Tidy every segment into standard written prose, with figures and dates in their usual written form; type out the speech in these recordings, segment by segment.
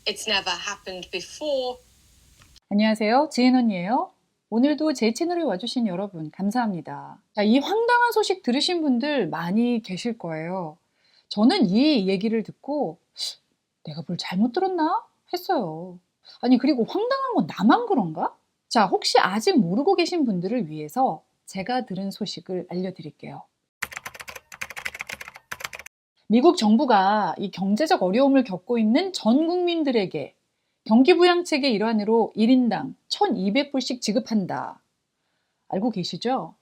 It's never happened before. 안녕하세요. 지은 언니예요. 오늘도 제 채널에 와주신 여러분 감사합니다. 자, 이 황당한 소식 들으신 분들 많이 계실 거예요. 저는 이 얘기를 듣고 내가 뭘 잘못 들었나 했어요. 아니 그리고 황당한 건 나만 그런가? 자, 혹시 아직 모르고 계신 분들을 위해서 제가 들은 소식을 알려드릴게요. 미국 정부가 이 경제적 어려움을 겪고 있는 전 국민들에게 경기부양책의 일환으로 1인당 1,200불씩 지급한다. 알고 계시죠?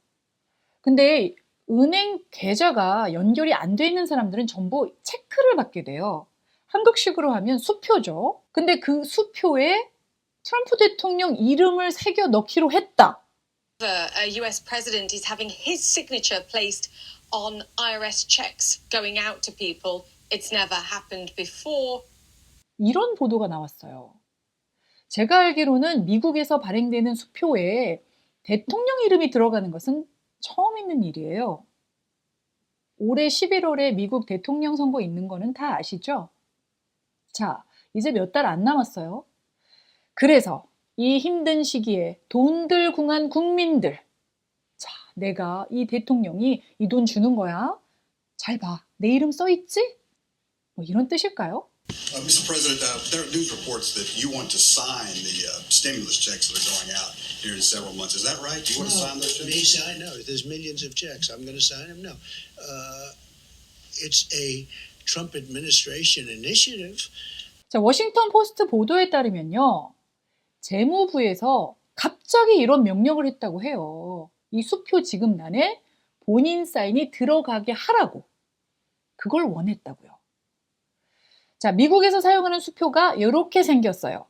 근데 은행 계좌가 연결이 안 돼 있는 사람들은 전부 체크를 받게 돼요. 한국식으로 하면 수표죠. 근데 그 수표에 트럼프 대통령 이름을 새겨 넣기로 했다. The US president is having his signature placed on IRS checks going out to people. It's never happened before. 이런 보도가 나왔어요. 제가 알기로는 미국에서 발행되는 수표에 대통령 이름이 들어가는 것은 처음 있는 일이에요. 올해 11월에 미국 대통령 선거 있는 거는 다 아시죠? 자, 이제 몇 달 안 남았어요. 그래서 이 힘든 시기에 돈들 궁한 국민들. 자, 내가 이 대통령이 이 돈 주는 거야. 잘 봐. 내 이름 써 있지? 뭐 이런 뜻일까요? Mr. President, there are news reports that you want to sign the stimulus checks that are going out here in several months. Is that right? Do you want to sign those checks? Me sign? No. There's millions of checks. I'm going to sign them? No. It's a Trump administration initiative. 자, 워싱턴 포스트 보도에 따르면요. 재무부에서 갑자기 이런 명령을 했다고 해요. 이 수표 지급란에 본인 사인이 들어가게 하라고. 그걸 원했다고요. 자, 미국에서 사용하는 수표가 이렇게 생겼어요.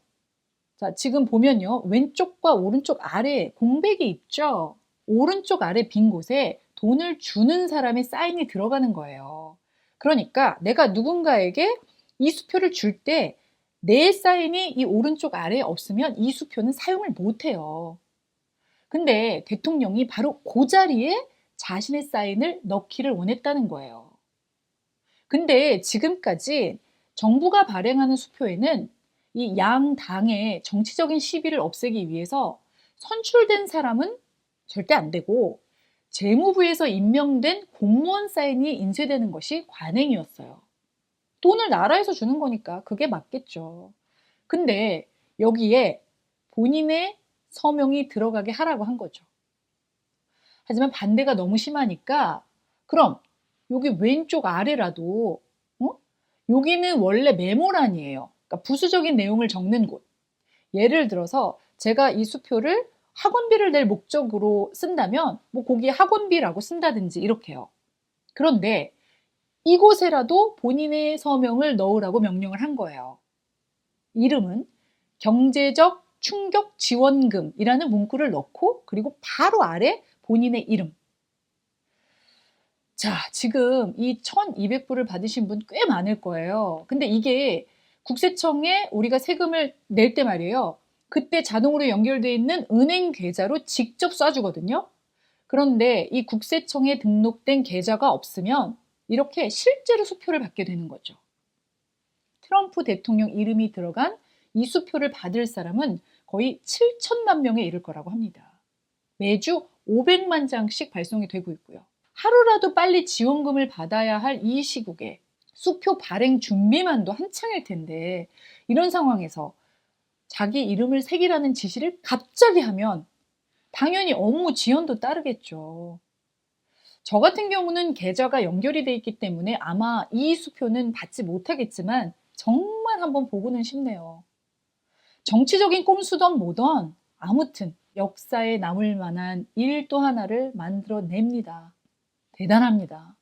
자, 지금 보면요. 왼쪽과 오른쪽 아래에 공백이 있죠? 오른쪽 아래 빈 곳에 돈을 주는 사람의 사인이 들어가는 거예요. 그러니까 내가 누군가에게 이 수표를 줄 때 내 사인이 이 오른쪽 아래에 없으면 이 수표는 사용을 못해요. 근데 대통령이 바로 그 자리에 자신의 사인을 넣기를 원했다는 거예요. 근데 지금까지 정부가 발행하는 수표에는 이 양 당의 정치적인 시비를 없애기 위해서 선출된 사람은 절대 안 되고 재무부에서 임명된 공무원 사인이 인쇄되는 것이 관행이었어요. 돈을 나라에서 주는 거니까 그게 맞겠죠. 근데 여기에 본인의 서명이 들어가게 하라고 한 거죠. 하지만 반대가 너무 심하니까 그럼 여기 왼쪽 아래라도 여기는 원래 메모란이에요. 그러니까 부수적인 내용을 적는 곳. 예를 들어서 제가 이 수표를 학원비를 낼 목적으로 쓴다면 뭐 거기에 학원비라고 쓴다든지 이렇게요. 그런데 이곳에라도 본인의 서명을 넣으라고 명령을 한 거예요. 이름은 경제적 충격 지원금이라는 문구를 넣고 그리고 바로 아래 본인의 이름. 자, 지금 이 1,200불을 받으신 분 꽤 많을 거예요. 근데 이게 국세청에 우리가 세금을 낼 때 말이에요. 그때 자동으로 연결되어 있는 은행 계좌로 직접 쏴주거든요. 그런데 이 국세청에 등록된 계좌가 없으면 이렇게 실제로 수표를 받게 되는 거죠. 트럼프 대통령 이름이 들어간 이 수표를 받을 사람은 거의 7천만 명에 이를 거라고 합니다. 매주 500만 장씩 발송이 되고 있고요. 하루라도 빨리 지원금을 받아야 할 이 시국에 수표 발행 준비만도 한창일 텐데 이런 상황에서 자기 이름을 새기라는 지시를 갑자기 하면 당연히 업무 지연도 따르겠죠. 저 같은 경우는 계좌가 연결이 돼 있기 때문에 아마 이 수표는 받지 못하겠지만 정말 한번 보고는 싶네요. 정치적인 꼼수던 뭐던 아무튼 역사에 남을 만한 일 또 하나를 만들어냅니다. 대단합니다.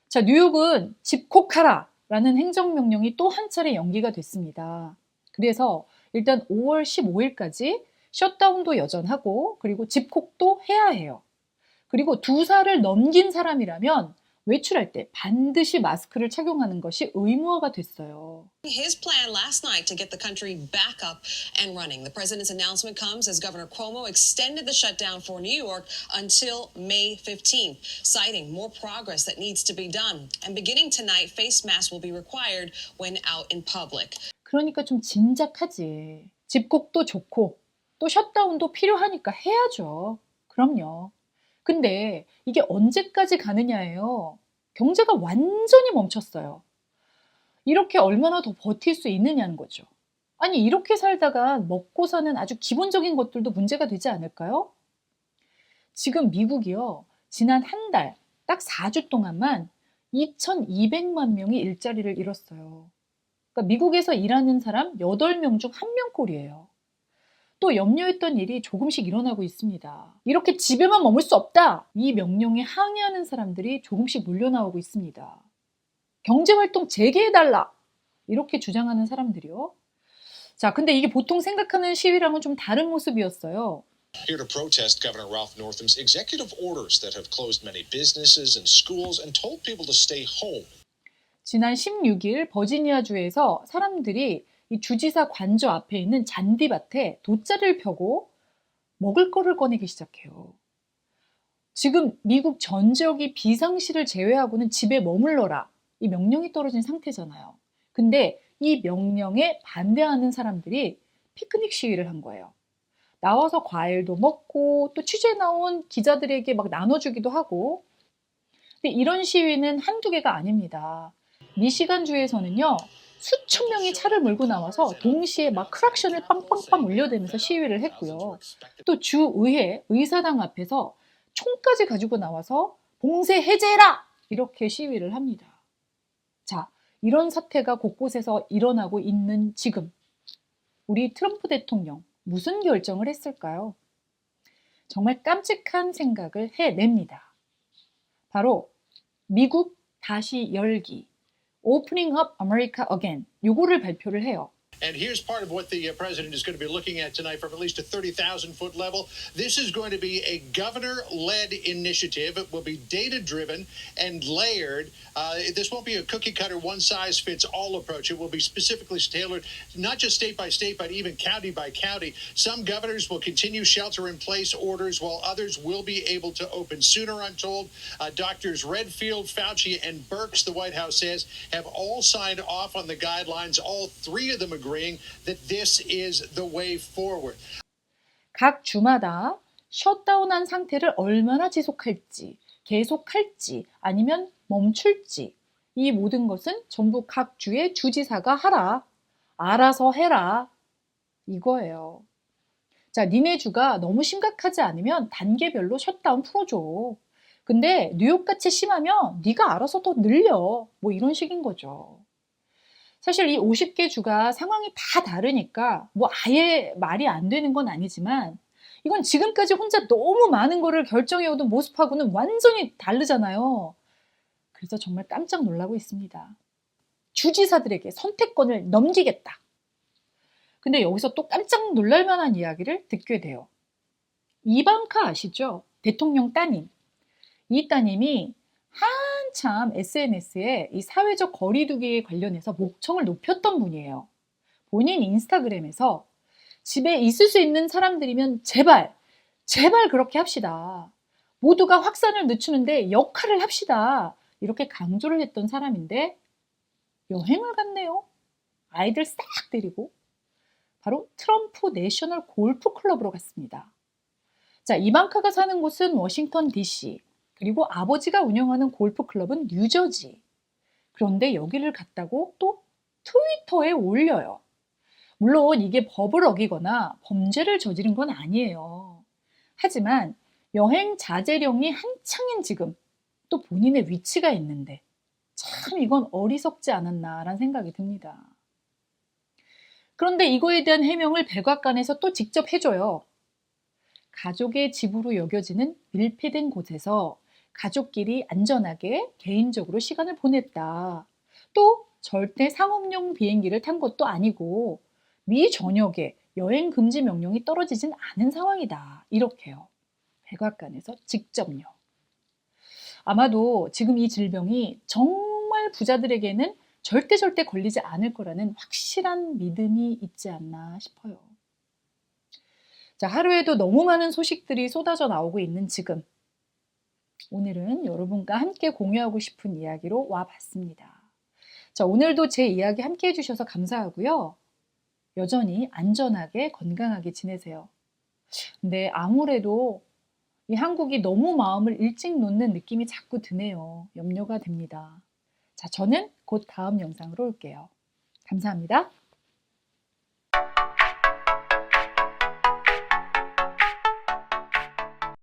자, 뉴욕은 집콕하라라는 행정명령이 또 한 차례 연기가 됐습니다. 그래서 일단 5월 15일까지 셧다운도 여전하고 그리고 집콕도 해야 해요. 그리고 2살을 넘긴 사람이라면 외출할 때 반드시 마스크를 착용하는 것이 의무화가 됐어요. His plan last night to get the country back up and running. The president's announcement comes as Governor Cuomo extended the shutdown for New York until May 15th, citing more progress that needs to be done. And beginning tonight, face masks will be required when out in public. 그러니까 좀 진작하지. 집콕도 좋고 또 셧다운도 필요하니까 해야죠. 그럼요. 근데 이게 언제까지 가느냐예요. 경제가 완전히 멈췄어요. 이렇게 얼마나 더 버틸 수 있느냐는 거죠. 아니, 이렇게 살다가 먹고 사는 아주 기본적인 것들도 문제가 되지 않을까요? 지금 미국이요, 지난 한 달, 딱 4주 동안만 2,200만 명이 일자리를 잃었어요. 그러니까 미국에서 일하는 사람 8명 중 1명꼴이에요. 또 염려했던 일이 조금씩 일어나고 있습니다. 이렇게 집에만 머물 수 없다! 이 명령에 항의하는 사람들이 조금씩 몰려나오고 있습니다. 경제활동 재개해달라! 이렇게 주장하는 사람들이요. 자, 근데 이게 보통 생각하는 시위랑은 좀 다른 모습이었어요. Here to protest Governor Ralph Northam's executive orders that have closed many businesses and schools and told people to stay home. 지난 16일 버지니아주에서 사람들이 이 주지사 관저 앞에 있는 잔디밭에 돗자리를 펴고 먹을 거를 꺼내기 시작해요. 지금 미국 전 지역이 비상시를 제외하고는 집에 머물러라, 이 명령이 떨어진 상태잖아요. 근데 이 명령에 반대하는 사람들이 피크닉 시위를 한 거예요. 나와서 과일도 먹고 또 취재 나온 기자들에게 막 나눠주기도 하고. 근데 이런 시위는 한두 개가 아닙니다. 미시간주에서는요, 수천 명이 차를 몰고 나와서 동시에 막 크락션을 빵빵빵 울려대면서 시위를 했고요. 또 주의회 의사당 앞에서 총까지 가지고 나와서 봉쇄 해제해라! 이렇게 시위를 합니다. 자, 이런 사태가 곳곳에서 일어나고 있는 지금, 우리 트럼프 대통령 무슨 결정을 했을까요? 정말 깜찍한 생각을 해냅니다. 바로 미국 다시 열기, Opening Up America Again, 요거를 발표를 해요. And here's part of what the president is going to be looking at tonight from at least a 30,000-foot level. This is going to be a governor-led initiative. It will be data-driven and layered. This won't be a cookie-cutter, one-size-fits-all approach. It will be specifically tailored, not just state by state, but even county by county. Some governors will continue shelter-in-place orders, while others will be able to open sooner, I'm told. Doctors Redfield, Fauci, and Birx, the White House says, have all signed off on the guidelines. All three of them agreeing that this is the way forward. 각 주마다 셧다운한 상태를 얼마나 지속할지, 계속할지, 아니면 멈출지, 이 모든 것은 전부 각 주의 주지사가 하라, 알아서 해라, 이거예요. 자, 니네 주가 너무 심각하지 않으면 단계별로 셧다운 풀어줘. 근데 뉴욕같이 심하면 네가 알아서 더 늘려, 뭐 이런 식인 거죠. 사실 이 50개 주가 상황이 다 다르니까 뭐 아예 말이 안 되는 건 아니지만, 이건 지금까지 혼자 너무 많은 거를 결정해오던 모습하고는 완전히 다르잖아요. 그래서 정말 깜짝 놀라고 있습니다. 주지사들에게 선택권을 넘기겠다. 근데 여기서 또 깜짝 놀랄 만한 이야기를 듣게 돼요. 이방카 아시죠? 대통령 따님. 이 따님이 한참 SNS에 이 사회적 거리두기에 관련해서 목청을 높였던 분이에요. 본인 인스타그램에서 집에 있을 수 있는 사람들이면 제발 그렇게 합시다. 모두가 확산을 늦추는데 역할을 합시다. 이렇게 강조를 했던 사람인데 여행을 갔네요. 아이들 싹 데리고 바로 트럼프 내셔널 골프 클럽으로 갔습니다. 자, 이방카가 사는 곳은 워싱턴 DC, 그리고 아버지가 운영하는 골프 클럽은 뉴저지. 그런데 여기를 갔다고 또 트위터에 올려요. 물론 이게 법을 어기거나 범죄를 저지른 건 아니에요. 하지만 여행 자제령이 한창인 지금 또 본인의 위치가 있는데 참 이건 어리석지 않았나라는 생각이 듭니다. 그런데 이거에 대한 해명을 백악관에서 또 직접 해줘요. 가족의 집으로 여겨지는 밀폐된 곳에서 가족끼리 안전하게 개인적으로 시간을 보냈다. 또 절대 상업용 비행기를 탄 것도 아니고 미 전역에 여행 금지 명령이 떨어지진 않은 상황이다. 이렇게요. 백악관에서 직접요. 아마도 지금 이 질병이 정말 부자들에게는 절대 걸리지 않을 거라는 확실한 믿음이 있지 않나 싶어요. 자, 하루에도 너무 많은 소식들이 쏟아져 나오고 있는 지금, 오늘은 여러분과 함께 공유하고 싶은 이야기로 와봤습니다. 자, 오늘도 제 이야기 함께 해주셔서 감사하고요. 여전히 안전하게 건강하게 지내세요. 근데 아무래도 이 한국이 너무 마음을 일찍 놓는 느낌이 자꾸 드네요. 염려가 됩니다. 자, 저는 곧 다음 영상으로 올게요. 감사합니다.